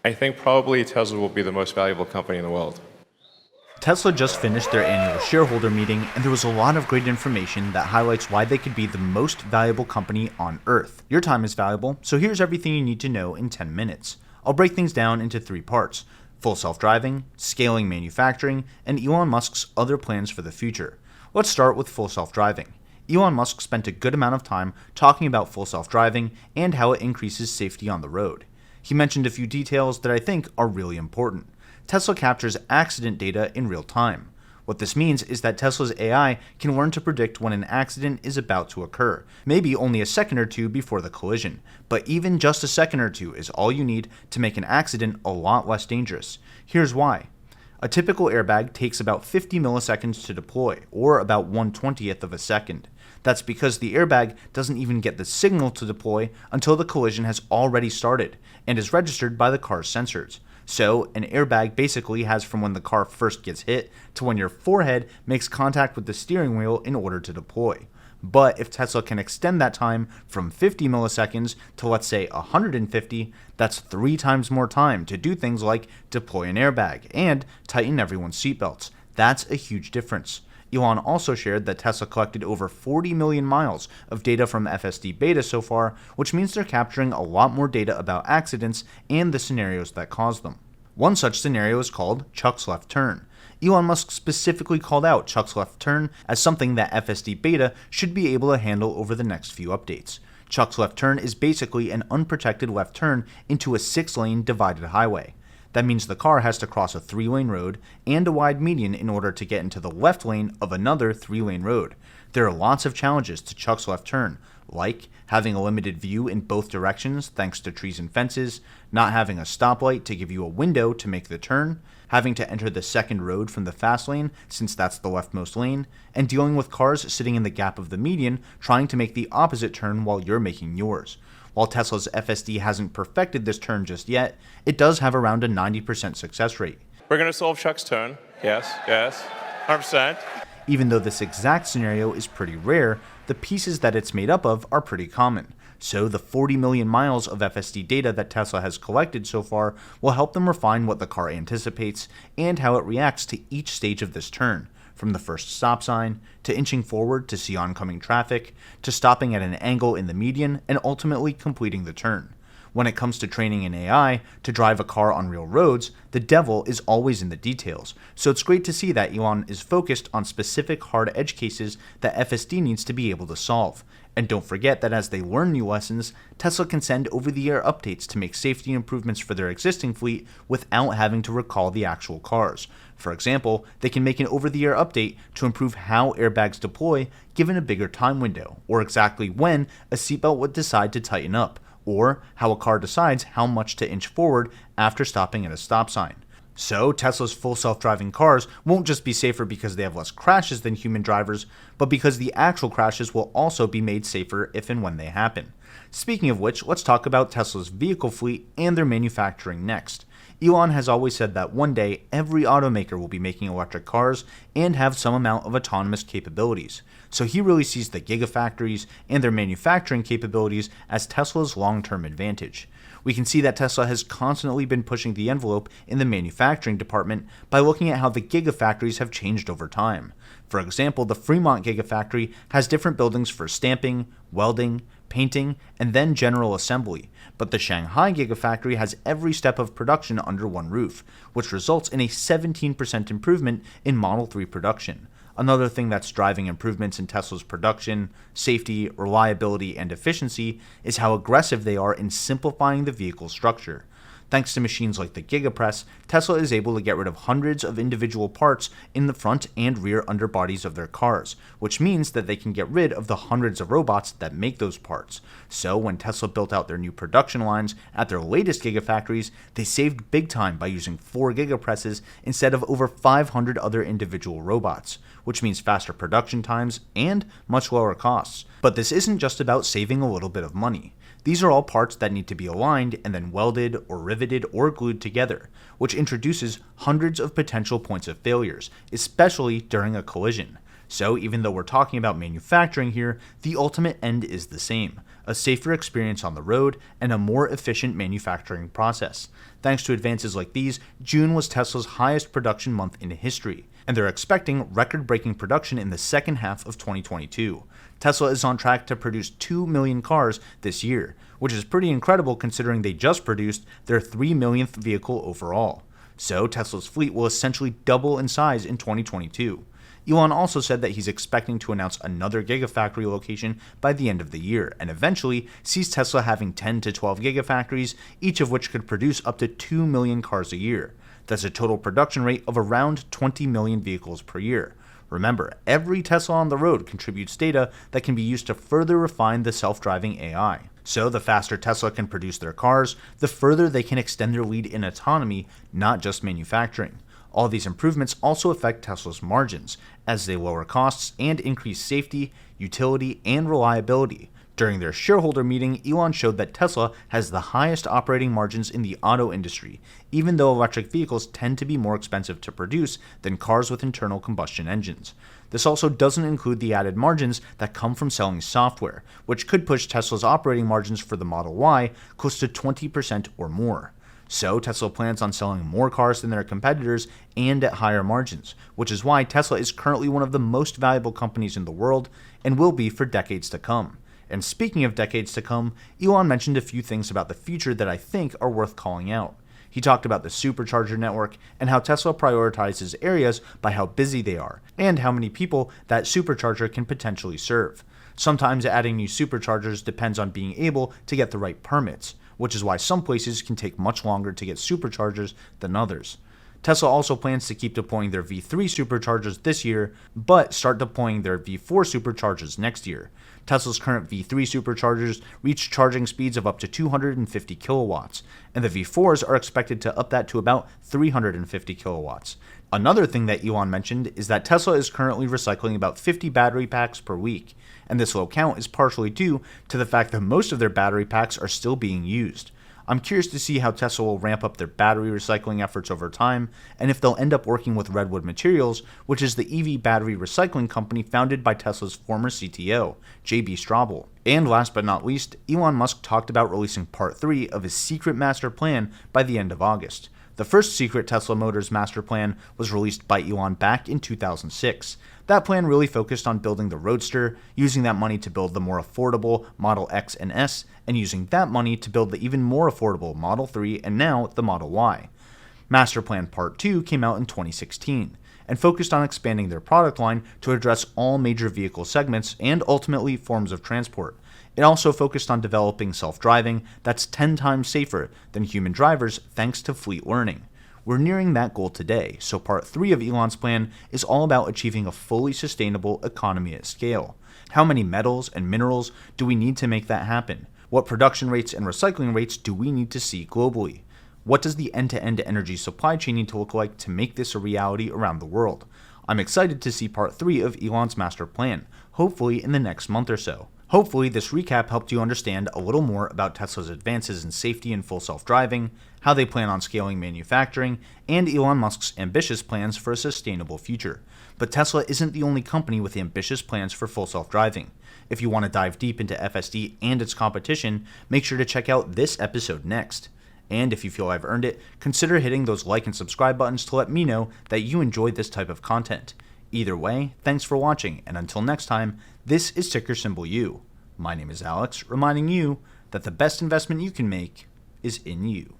I think probably Tesla will be the most valuable company in the world. Tesla just finished their annual shareholder meeting, and there was a lot of great information that highlights why they could be the most valuable company on Earth. Your time is valuable, so here's everything you need to know in 10 minutes. I'll break things down into 3 parts: full self-driving, scaling manufacturing, and Elon Musk's other plans for the future. Let's start with full self-driving. Elon Musk spent a good amount of time talking about full self-driving and how it increases safety on the road. He mentioned a few details that I think are really important. Tesla captures accident data in real time. What this means is that Tesla's AI can learn to predict when an accident is about to occur, maybe only a second or two before the collision. But even just a second or two is all you need to make an accident a lot less dangerous. Here's why. A typical airbag takes about 50 milliseconds to deploy, or about 1/20th of a second. That's because the airbag doesn't even get the signal to deploy until the collision has already started and is registered by the car's sensors. So, an airbag basically has from when the car first gets hit to when your forehead makes contact with the steering wheel in order to deploy. But if Tesla can extend that time from 50 milliseconds to, let's say, 150, that's 3 times more time to do things like deploy an airbag and tighten everyone's seatbelts. That's a huge difference. Elon also shared that Tesla collected over 40 million miles of data from FSD beta so far, which means they're capturing a lot more data about accidents and the scenarios that cause them. One such scenario is called Chuck's left turn. Elon Musk specifically called out Chuck's left turn as something that FSD beta should be able to handle over the next few updates. Chuck's left turn is basically an unprotected left turn into a 6-lane divided highway. That means the car has to cross a 3-lane road and a wide median in order to get into the left lane of another 3-lane road. There are lots of challenges to Chuck's left turn, like having a limited view in both directions thanks to trees and fences, not having a stoplight to give you a window to make the turn, having to enter the second road from the fast lane since that's the leftmost lane, and dealing with cars sitting in the gap of the median trying to make the opposite turn while you're making yours. While Tesla's FSD hasn't perfected this turn just yet, it does have around a 90% success rate. We're going to solve Chuck's turn. Yes, 100%. Even though this exact scenario is pretty rare, the pieces that it's made up of are pretty common. So the 40 million miles of FSD data that Tesla has collected so far will help them refine what the car anticipates and how it reacts to each stage of this turn, from the first stop sign, to inching forward to see oncoming traffic, to stopping at an angle in the median, and ultimately completing the turn. When it comes to training an AI to drive a car on real roads, the devil is always in the details, so it's great to see that Elon is focused on specific hard edge cases that FSD needs to be able to solve. And don't forget that as they learn new lessons, Tesla can send over-the-air updates to make safety improvements for their existing fleet without having to recall the actual cars. For example, they can make an over-the-air update to improve how airbags deploy given a bigger time window, or exactly when a seatbelt would decide to tighten up, or how a car decides how much to inch forward after stopping at a stop sign. So, Tesla's full self-driving cars won't just be safer because they have less crashes than human drivers, but because the actual crashes will also be made safer if and when they happen. Speaking of which, let's talk about Tesla's vehicle fleet and their manufacturing next. Elon has always said that one day every automaker will be making electric cars and have some amount of autonomous capabilities. So he really sees the Gigafactories and their manufacturing capabilities as Tesla's long-term advantage. We can see that Tesla has constantly been pushing the envelope in the manufacturing department by looking at how the Gigafactories have changed over time. For example, the Fremont Gigafactory has different buildings for stamping, welding, painting, and then general assembly, but the Shanghai Gigafactory has every step of production under one roof, which results in a 17% improvement in Model 3 production. Another thing that's driving improvements in Tesla's production, safety, reliability, and efficiency is how aggressive they are in simplifying the vehicle structure. Thanks to machines like the Gigapress, Tesla is able to get rid of hundreds of individual parts in the front and rear underbodies of their cars, which means that they can get rid of the hundreds of robots that make those parts. So when Tesla built out their new production lines at their latest Gigafactories, they saved big time by using 4 Gigapresses instead of over 500 other individual robots, which means faster production times and much lower costs. But this isn't just about saving a little bit of money. These are all parts that need to be aligned and then welded or riveted or glued together, which introduces hundreds of potential points of failures, especially during a collision. So even though we're talking about manufacturing here, the ultimate end is the same: a safer experience on the road, and a more efficient manufacturing process. Thanks to advances like these, June was Tesla's highest production month in history, and they're expecting record-breaking production in the second half of 2022. Tesla is on track to produce 2 million cars this year, which is pretty incredible considering they just produced their 3 millionth vehicle overall. So Tesla's fleet will essentially double in size in 2022. Elon also said that he's expecting to announce another Gigafactory location by the end of the year, and eventually sees Tesla having 10 to 12 Gigafactories, each of which could produce up to 2 million cars a year. That's a total production rate of around 20 million vehicles per year. Remember, every Tesla on the road contributes data that can be used to further refine the self-driving AI. So the faster Tesla can produce their cars, the further they can extend their lead in autonomy, not just manufacturing. All these improvements also affect Tesla's margins, as they lower costs and increase safety, utility, and reliability. During their shareholder meeting, Elon showed that Tesla has the highest operating margins in the auto industry, even though electric vehicles tend to be more expensive to produce than cars with internal combustion engines. This also doesn't include the added margins that come from selling software, which could push Tesla's operating margins for the Model Y close to 20% or more. So Tesla plans on selling more cars than their competitors and at higher margins, which is why Tesla is currently one of the most valuable companies in the world and will be for decades to come. And speaking of decades to come, Elon mentioned a few things about the future that I think are worth calling out. He talked about the supercharger network and how Tesla prioritizes areas by how busy they are and how many people that supercharger can potentially serve. Sometimes adding new superchargers depends on being able to get the right permits, which is why some places can take much longer to get superchargers than others. Tesla also plans to keep deploying their V3 superchargers this year, but start deploying their V4 superchargers next year. Tesla's current V3 superchargers reach charging speeds of up to 250 kilowatts, and the V4s are expected to up that to about 350 kilowatts. Another thing that Elon mentioned is that Tesla is currently recycling about 50 battery packs per week, and this low count is partially due to the fact that most of their battery packs are still being used. I'm curious to see how Tesla will ramp up their battery recycling efforts over time, and if they'll end up working with Redwood Materials, which is the EV battery recycling company founded by Tesla's former CTO, J.B. Straubel. And last but not least, Elon Musk talked about releasing Part 3 of his secret master plan by the end of August. The first secret Tesla Motors master plan was released by Elon back in 2006. That plan really focused on building the Roadster, using that money to build the more affordable Model X and S, and using that money to build the even more affordable Model 3 and now the Model Y. Master Plan Part 2 came out in 2016 and focused on expanding their product line to address all major vehicle segments and ultimately forms of transport. It also focused on developing self-driving that's 10 times safer than human drivers thanks to fleet learning. We're nearing that goal today, so Part 3 of Elon's plan is all about achieving a fully sustainable economy at scale. How many metals and minerals do we need to make that happen? What production rates and recycling rates do we need to see globally? What does the end-to-end energy supply chain need to look like to make this a reality around the world? I'm excited to see Part 3 of Elon's master plan, hopefully in the next month or so. Hopefully, this recap helped you understand a little more about Tesla's advances in safety and full self-driving, how they plan on scaling manufacturing, and Elon Musk's ambitious plans for a sustainable future. But Tesla isn't the only company with ambitious plans for full self-driving. If you want to dive deep into FSD and its competition, make sure to check out this episode next. And if you feel I've earned it, consider hitting those like and subscribe buttons to let me know that you enjoy this type of content. Either way, thanks for watching, and until next time, this is ticker symbol U. My name is Alex, reminding you that the best investment you can make is in you.